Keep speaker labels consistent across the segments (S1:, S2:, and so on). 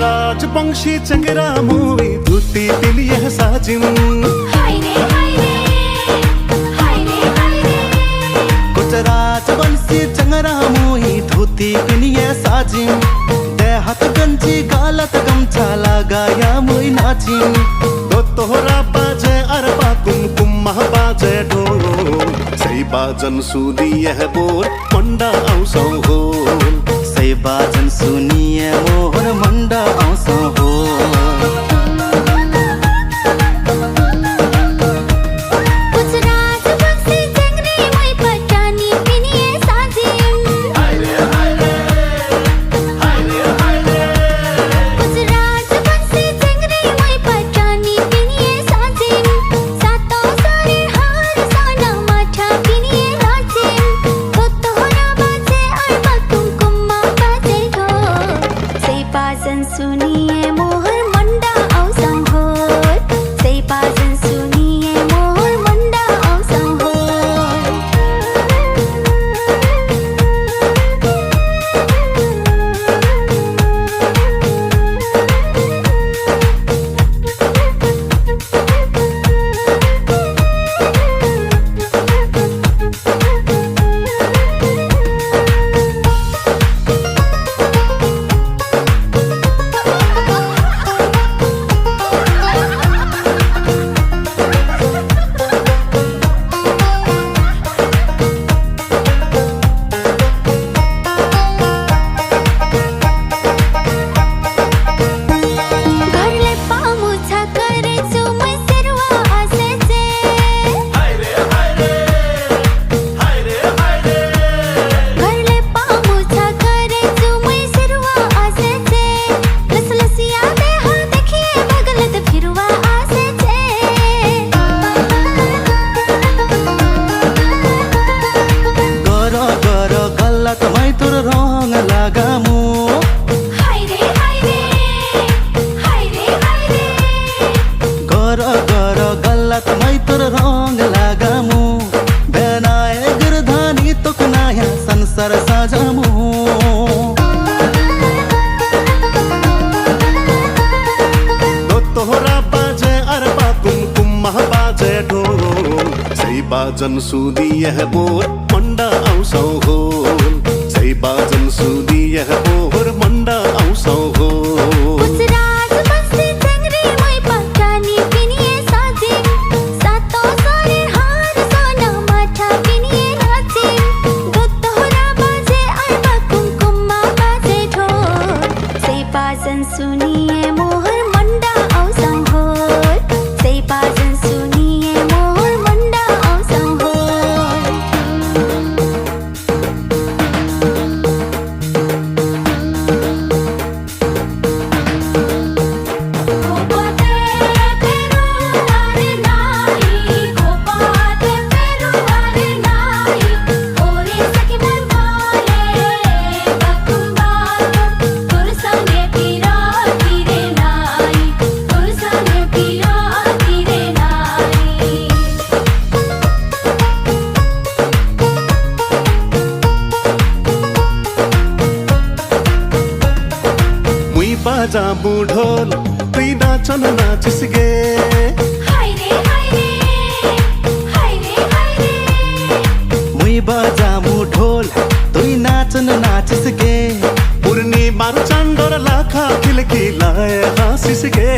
S1: राजवंशी चंगरा मोई धुती पिलिये साजिम कुछ राजवंशी चंगरा मोई धुती पिलिये साजिम देहत गंजी गालत गमछा लगाया मोई नाचिम दो तोहरा बाजे अरबा कुमकुम बाजे ढोल सही बाजन सुनिए बोल मंडा औसौ होल सही बाजन सुनिए मोहर मंडा औसौ होल
S2: सुनिए मोहर मंडा औसौ होल सही बाजन सुनिए मोहर मंडा औसौ होल
S1: संसार साजामो दो तोहरा बाजे अरबा कुमकुम बाजे ढोल सही बाजन सुनिए बोल मंडा औसौ होल सही बाजन सुनिए बोल मंडा औसौ होल
S2: सुनिए मोहर मंडा औसौ होल सही बाजन सुनिए मोहर मंडा औसौ होल
S1: बाजा बुढोल तुई नाचन नाचिस गे मुई बाजा बुढोल तुई नाचन नाचिस गे पुरनी मार चांडोर लाखा खिलकी लाए हासिस गे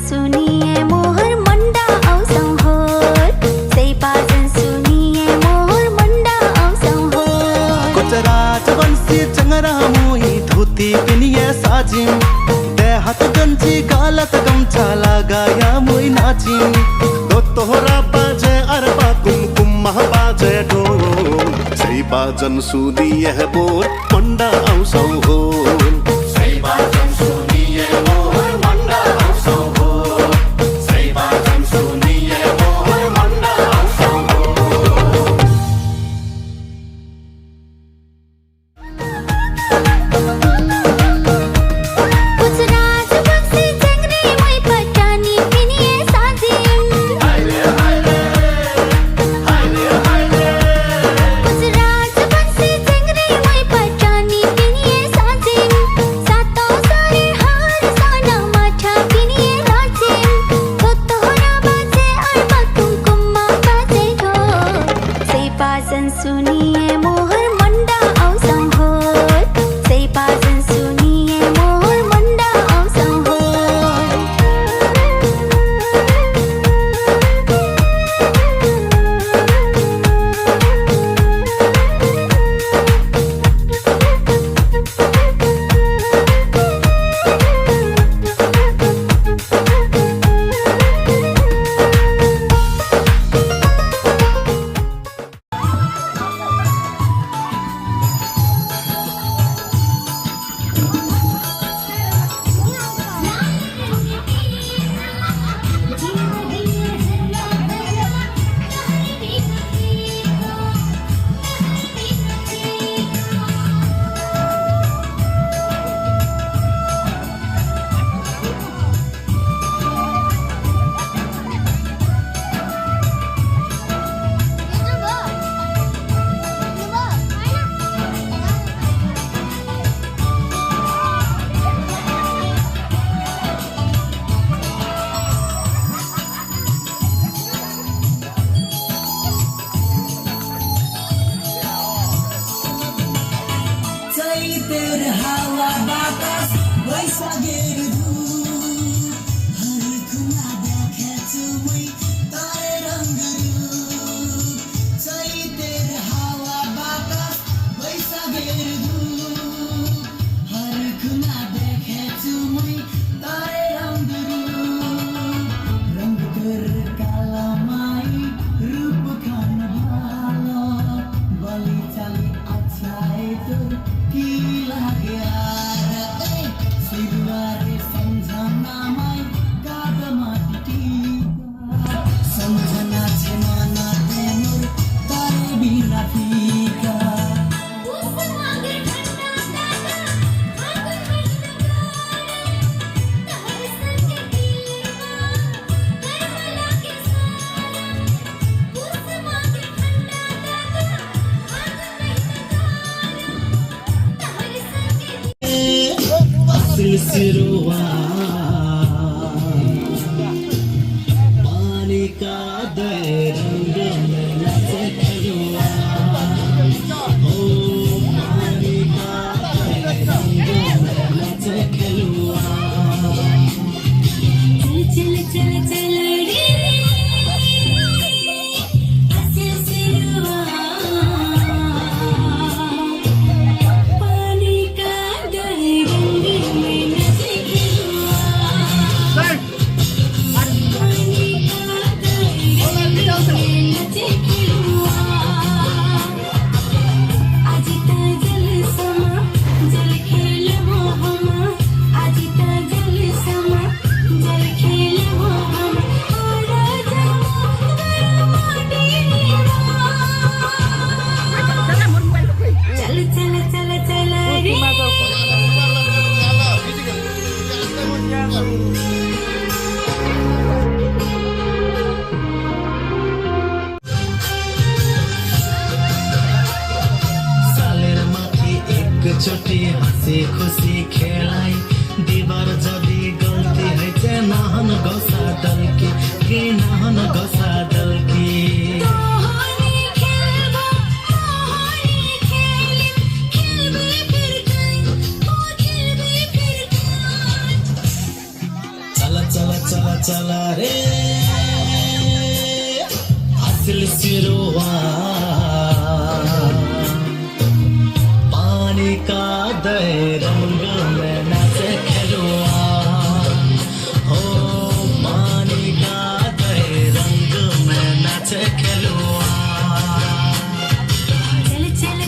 S2: सुनिए मोहर मंडा औसौ होल सही बाजन सुनिए मोहर मंडा औसौ होल
S1: कुछ राजवंशी चंगरा मोई धोती पिनिये साजिम देहत गंजी गालत गमछा लगाया मोई नाचिम दो तोहरा बाजे अरबा कुमकुम बाजे ढोल सही बाजन सुनिए मोर मन्डा आउँछौ होल सिरुवा पानी का रंग में नाचे खलुआ ओ पानी का रंग में नाचे खलुआ
S2: चल चल चल रे असल सिरुआ पानी का रंग में नाचे खलुआ पानी का रंग में नाचे खलुआ आज ता जल समा जल खेल मोहमा आज ता जल समा जल खेल मोहमा आड़ा जमा माटी चल चल चल चल रे
S1: सालेर माथि एकचोटि हाँसी खुसी खेलाई दिबार जदि गल्ती है चाहिँ नहन गसा दल्की के नहन गसा दल्की
S2: तोहनी खेलबो तोहनी खेलिम खेलबे फिर कहीं ओ खेलबे फिर कहीं
S1: चला चला चला चला रे असल सिरुवा पानी का रंग में नाचे खलुआ हो पानी का रंग में नाचे खलुआ
S2: चल चल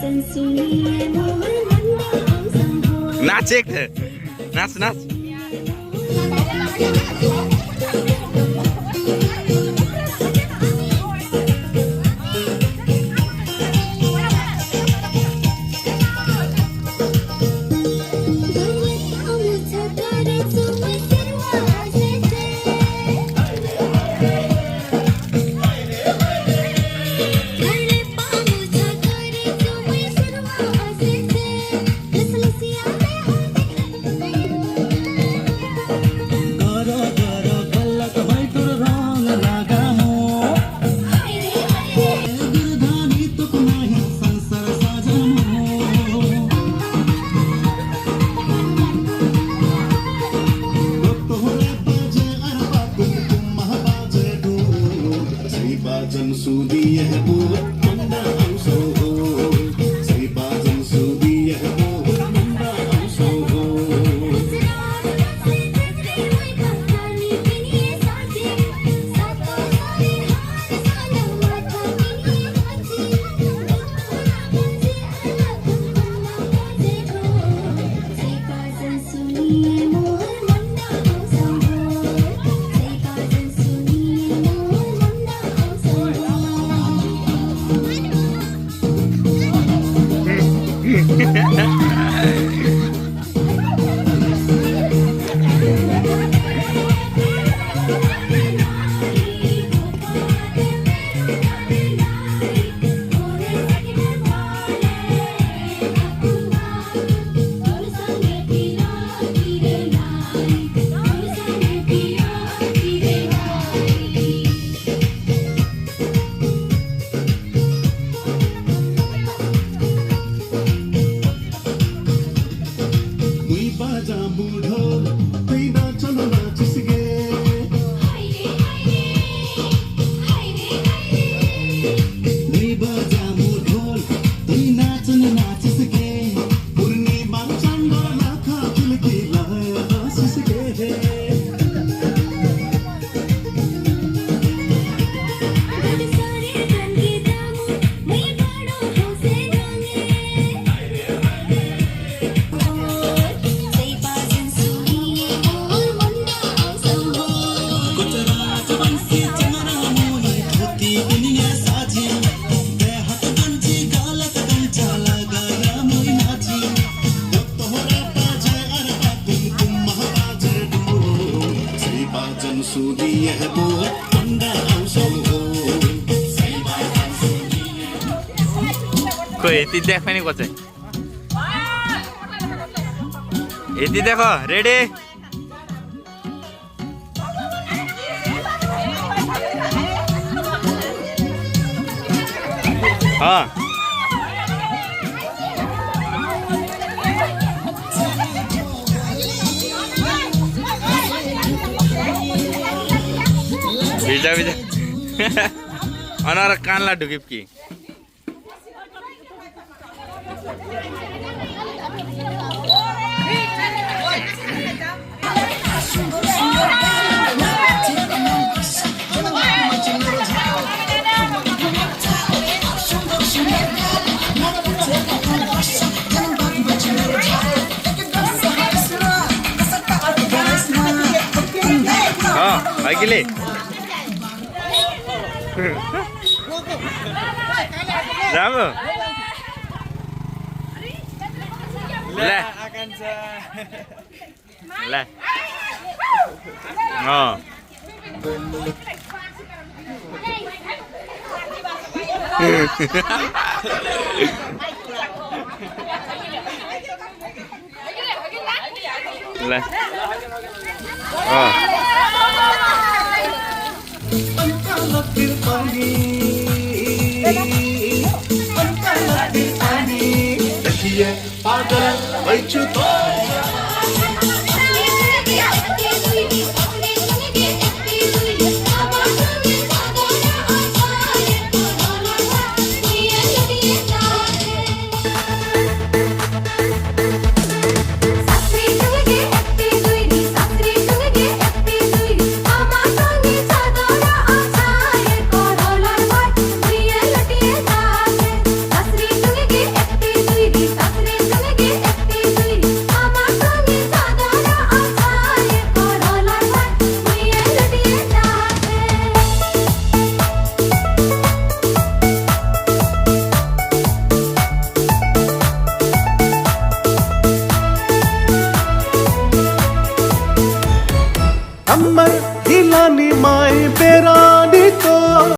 S2: बाजन सुनिए मोर मन्दा आउँछौ हो
S3: नाच एक नाच नाच
S1: बाजन सुदिए मोर मन्दा आउँछौ हो सही बाजन सुदिए मोर मन्दा आउँछौ हो
S3: कोही यति देख पनि को चाहिँ यति देखो रेडी भिजा भिजा अनार कानला ढुकिप्की अघिले राम्रो ल ल
S1: पागल